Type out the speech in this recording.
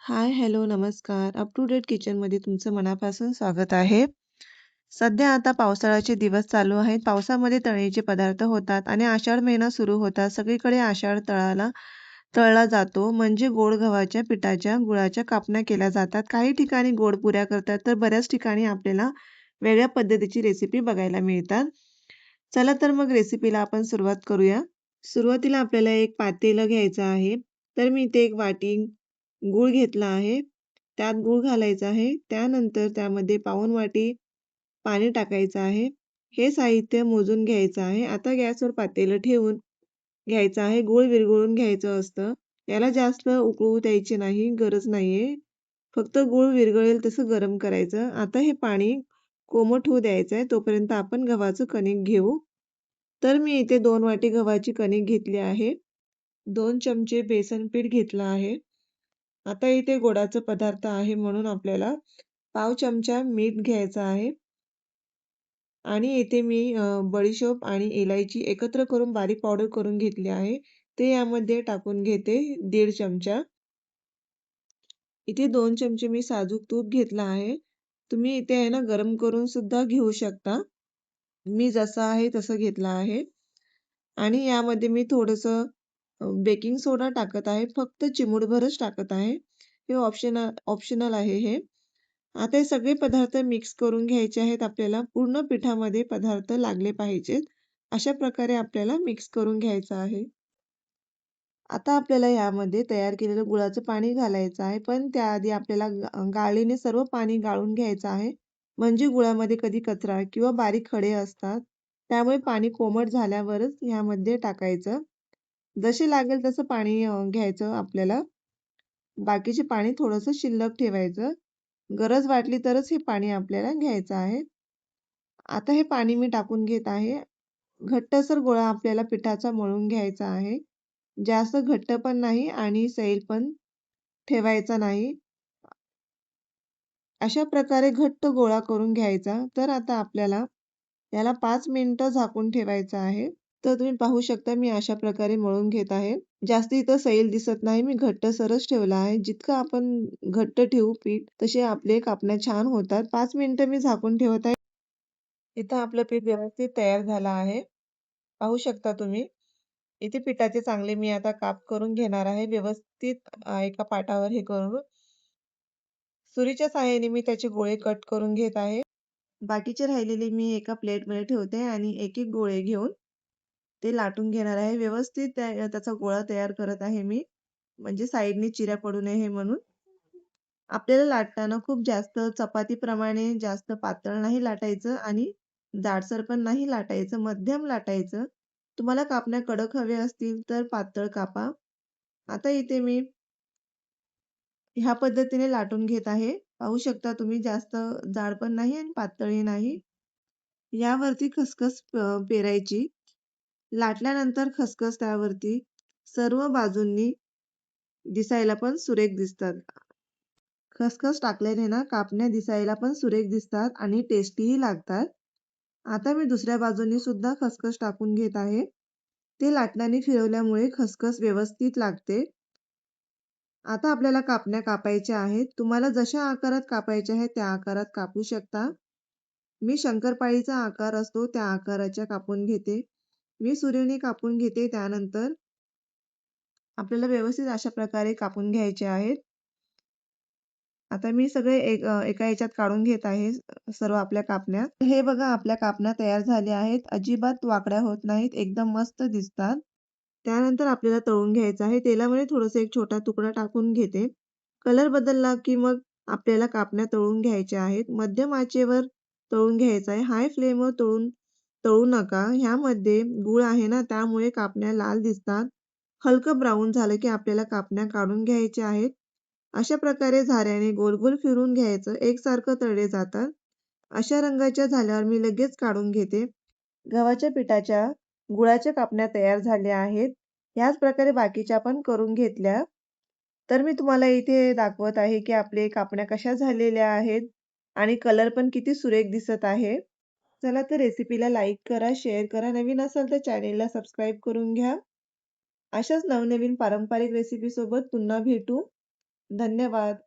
हाय, hello, नमस्कार. Up to date किचनमध्ये तुमचं मनापासून स्वागत आहे. सध्या आता पावसाळ्याचे दिवस चालू आहेत. पावसामध्ये तळणीचे पदार्थ होतात आणि आषाढ महिना सुरू होतात. सगळीकडे आषाढ तळला जातो. म्हणजे गोड गव्हाच्या पिठाच्या गुळाच्या कापण्या केल्या जातात. काही ठिकाणी गोड पुऱ्या करतात, तर बऱ्याच ठिकाणी आपल्याला वेगळ्या पद्धतीची रेसिपी बघायला मिळतात. चला तर मग रेसिपीला आपण सुरुवात करूया. सुरुवातीला आपल्याला एक पातेलं घ्यायचं आहे. तर मी इथे एक वाटी गूळ घेतला आहे. त्यात गूळ घालायचा आहे. त्यानंतर त्यामध्ये पाऊण वाटी पाणी टाकायचं आहे. हे साहित्य मोजून घ्यायचं आहे. आता गॅसवर पातेलं ठेवून घ्यायचं आहे. गूळ विरघळून घ्यायचं असतं. याला जास्त उकळू द्यायची नाही, गरज नाहीये. फक्त गूळ विरघळेल तसं गरम करायचं. आता हे पाणी कोमट होऊ द्यायचं आहे. तोपर्यंत आपण गव्हाचं कणिक घेऊ. तर मी इथे 2 वाटी गव्हाची कणिक घेतली आहे. 2 चमचे बेसन पीठ घेतलं आहे. आता इथे गोडाचा पदार्थ आहे म्हणून आपल्याला पाव चमचा मीठ घ्यायचं आहे. आणि इथे मी बडीशोप आणि इलायची एकत्र करून बारीक पावडर करून घेतली आहे. ते यामध्ये टाकून घेते 1.5 चमचा. इथे 2 चमचे मी साजूक तूप घेतलं आहे. तुम्ही इथे आहे ना गरम करून सुद्धा घेऊ शकता. मी जसं आहे तसं घेतलं आहे. आणि यामध्ये मी थोडंसं बेकिंग सोडा टाकत आहे. फक्त चिमूटभरच टाकत आहे. हे ऑप्शनल आहे हे. आता हे सगळे पदार्थ मिक्स करून घ्यायचे आहेत आपल्याला. पूर्ण पिठामध्ये पदार्थ लागले पाहिजेत. अशा प्रकारे आपल्याला मिक्स करून घ्यायचं आहे. आता आपल्याला यामध्ये तयार केलेलं गुळाचं पाणी घालायचं आहे. पण त्याआधी आपल्याला गाळणीने सर्व पाणी गाळून घ्यायचं आहे. म्हणजे गुळामध्ये कधी कचरा किंवा बारीक खडे असतात. त्यामुळे पाणी कोमट झाल्यावरच ह्यामध्ये टाकायचं. जसे लागेल तसं पाणी घ्यायचं आपल्याला. बाकीचे पाणी थोडंसं शिल्लक ठेवायचं. गरज वाटली तरच हे पाणी आपल्याला घ्यायचं आहे. आता हे पाणी मी टाकून घेत आहे. घट्टसर गोळा आपल्याला पिठाचा मळून घ्यायचा आहे. जास्त घट्ट पण नाही आणि सैल पण ठेवायचा नाही. अशा प्रकारे घट्ट गोळा करून घ्यायचा. तर आता आपल्याला याला 5 मिनिटं झाकून ठेवायचं आहे. तर तुम्ही पाहू शकता मी अशा प्रकारे मळून घेत आहे. जास्त इथं सैल दिसत नाही. मी घट्टसरच ठेवला आहे. जितकं आपण घट्ट ठेवू पीठ, तसे आपले कापण्या छान होतात. 5 मिनिटं मी झाकून ठेवत आहे. इथं आपलं पीठ व्यवस्थित तयार झालं आहे. पाहू शकता तुम्ही. इथे पिठाचे चांगले मी आता काप करून घेणार आहे. व्यवस्थित एका पाटावर हे करून सुरीच्या सहाय्याने मी त्याचे गोळे कट करून घेत आहे. बाकीचे राहिलेले मी एका प्लेटमध्ये ठेवते आणि एक-एक गोळे घेऊन ते लाटून घेणार आहे. व्यवस्थित त्याचा गोळा तयार करत आहे मी. म्हणजे साइडने चिऱ्या पडू नये म्हणून. आपल्याला लाटताना खूप जास्त चपातीप्रमाणे जास्त पातळ नाही लाटायचं आणि जाडसर पण नाही लाटायचं, मध्यम लाटायचं. तुम्हाला कापण्या कडक हवे असतील तर पातळ कापा. आता इथे मी ह्या पद्धतीने लाटून घेत आहे. पाहू शकता तुम्ही जास्त जाड पण नाही आणि पातळही नाही. यावरती खसखस पेरायची. लाटल्यानंतर खसखस त्यावरती सर्व बाजूंनी दिसायला पण सुरेख दिसतात. खसखस टाकल्याने ना कापण्या दिसायला पण सुरेख दिसतात आणि टेस्टीही लागतात. आता मी दुसऱ्या बाजूनी सुद्धा खसखस टाकून घेत आहे. ते लाटण्याने फिरवल्यामुळे खसखस व्यवस्थित लागते. आता आपल्याला कापण्या कापायच्या आहेत. तुम्हाला जशा आकारात कापायच्या आहेत त्या आकारात कापू शकता. मी शंकरपाळीचा आकार असतो त्या आकाराच्या कापून घेते. मी सुरीने कापून घेते. त्यानंतर आपल्याला व्यवस्थित अशा प्रकारे कापून घ्यायचे आहेत. आता मी सगळे एका ह्याच्यात काढून घेत आहे सर्व आपल्या कापण्या. हे बघा आपल्या कापण्या तयार झाल्या आहेत. अजिबात वाकड्या होत नाहीत. एकदम मस्त दिसतात. त्यानंतर आपल्याला तळून घ्यायचं आहे. तेलामध्ये थोडासा एक छोटा तुकडा टाकून घेते. कलर बदलला की मग आपल्याला कापण्या तळून घ्यायच्या आहेत. मध्यम आचेवर तळून घ्यायचं आहे. हाय फ्लेमवर तळू नका. ह्यामध्ये गूळ आहे ना त्यामुळे कापण्या लाल दिसतात. हलकं ब्राऊन झालं की आपल्याला कापण्या काढून घ्यायच्या आहेत. अशा प्रकारे झाऱ्याने गोल गोल फिरवून घ्यायचं. एकसारखं तळले जातात. अशा रंगाच्या झाल्यावर मी लगेच काढून घेते. गव्हाच्या पिठाच्या गुळाच्या कापण्या तयार झाल्या आहेत. याच प्रकारे बाकीच्या पण करून घेतल्या. तर मी तुम्हाला इथे दाखवत आहे की आपले कापण्या कशा झालेल्या आहेत आणि कलर पण किती सुरेख दिसत आहे. चला तर रेसिपीला लाईक करा, शेअर करा. नवीन असाल तर चॅनेलला सबस्क्राईब करून घ्या. अशाच नवनवीन पारंपरिक रेसिपी सोबत पुन्हा भेटू. धन्यवाद.